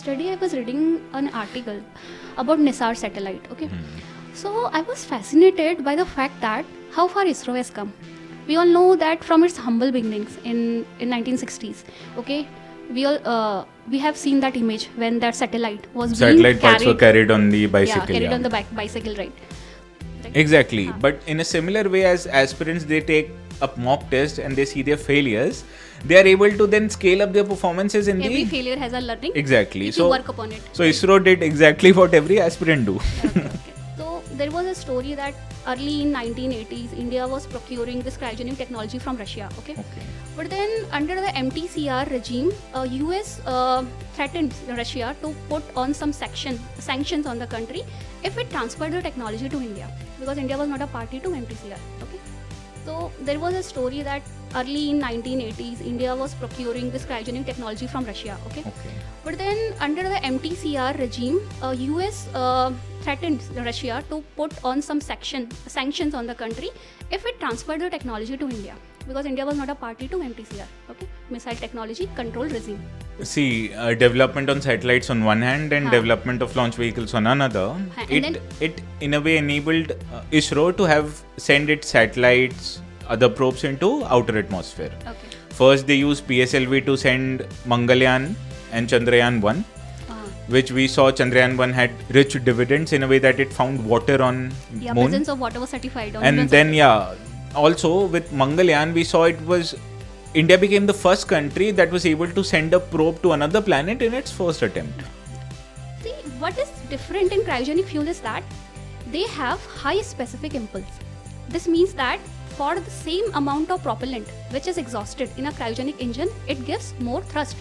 yesterday I was reading an article about Nisar satellite. Okay, so I was fascinated by the fact that how far ISRO has come. We all know that from its humble beginnings in 1960s. Okay, we have seen that image when that satellite was Satellite being parts were carried on the bicycle. Yeah, carried on the bicycle, right? Exactly. But in a similar way as aspirants, they take a mock test and they see their failures, they are able to then scale up their performances in Every failure has a learning. Exactly. If you work upon it. So ISRO did exactly what every aspirant do. Okay. So there was a story that early in 1980s, India was procuring this cryogenic technology from Russia. Okay. But then under the MTCR regime, US threatened Russia to put on some sanctions on the country if it transferred the technology to India, because India was not a party to MTCR. Okay. So there was a story that early in 1980s, India was procuring this cryogenic technology from Russia. Okay. But then under the MTCR regime, US threatened Russia to put on some sanctions on the country if it transferred the technology to India, because India was not a party to MTCR. Okay, Missile Technology Control Regime. See, development on satellites on one hand and development of launch vehicles on another. It in a way enabled ISRO to have send its satellites, other probes into outer atmosphere. Okay. First, they used PSLV to send Mangalyaan and Chandrayaan 1, which we saw Chandrayaan 1 had rich dividends in a way that it found water on moon. Presence of water was certified. And then also with Mangalyaan, we saw India became the first country that was able to send a probe to another planet in its first attempt. See, what is different in cryogenic fuel is that they have high specific impulse. This means that for the same amount of propellant which is exhausted in a cryogenic engine, it gives more thrust.